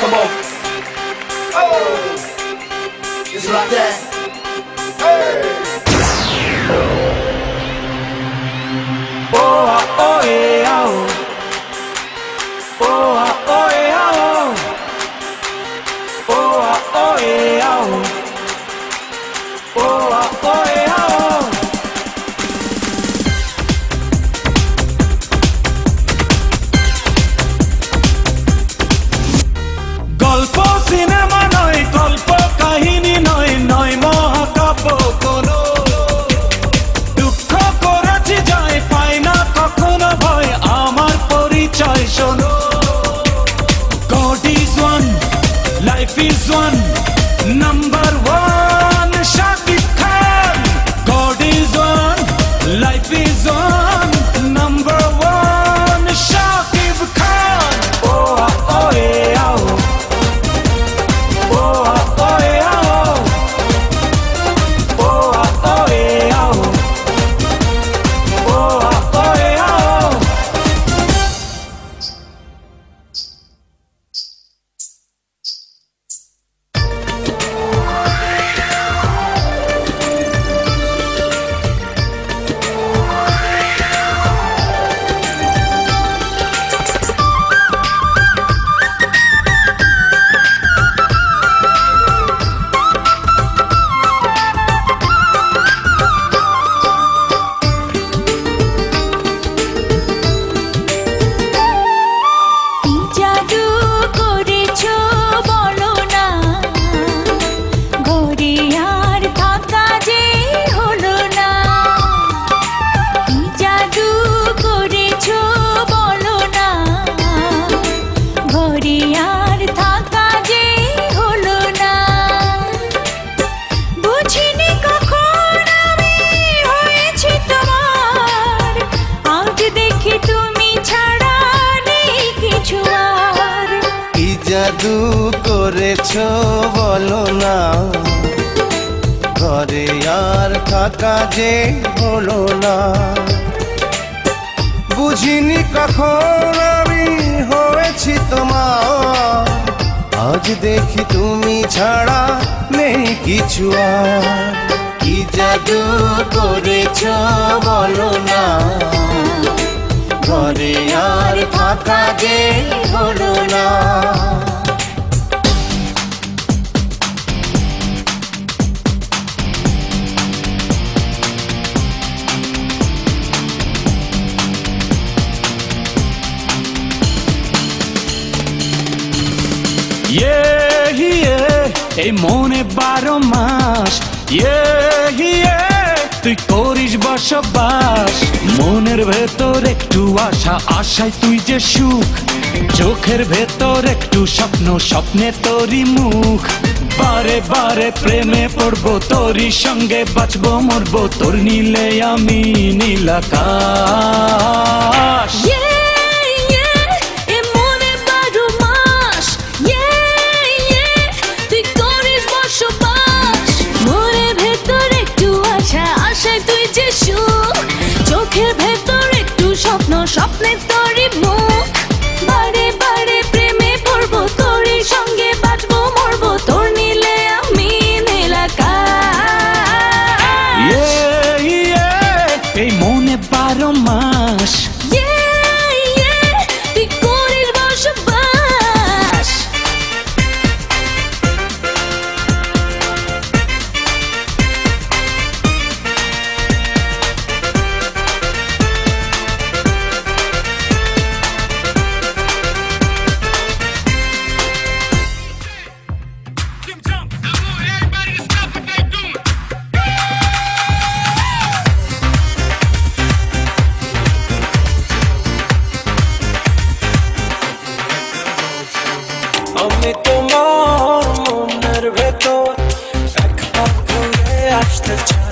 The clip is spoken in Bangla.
Come on. Oh, just like that. Hey. Oh, oh, yeah, oh. Oh, oh, yeah, oh. Oh, oh, yeah, oh. Oh, oh, yeah, oh. গল্প সিনেমা নয়, গল্প কাহিনী নয়, নয় মহাকাব্য কোনো। দুঃখ করেছি যায়, পাই না কখনো ভয়, আমার পরিচয় শোনো। God is one, life is one, number one, Shakib Khan. God is one, life is one, number one, Shakib Khan. Oh, oh, yeah, oh. জাদু করেছো বলো না, ঘরে আর থাকা যে হলো না। বুঝিনি কখন আমি হয়েছি তোমার, আজ দেখি তুমি ছাড়া নেই কিছু আর। কি জাদু করেছো বলো না, ঘরে আর থাকা যে হলো না। এই মনে 12 মাস, তুই করিস বসবাস। মনের ভেতর একটু আশা, আশায় তুই যে সুখ। চোখের ভেতর একটু স্বপ্ন, স্বপ্নে তোরই মুখ। বারে বারে প্রেমে পড়বো, তোরই সঙ্গে বাঁচবো মরবো, তোর নীলে আমি নীল আকাশ। চোখের ভেতর একটু স্বপ্ন, স্বপ্নে তোরই মুখ। বারে বারে প্রেমে পড়বো, তোরই সঙ্গে বাঁচবো মরবো, তোর নীলে আমি নীল আকাশ। এই মনে 12 মাস, তুই করিস বসবাস। আমি তোমার মনের ভেতর এক পা ঘুরে আসতে চাই।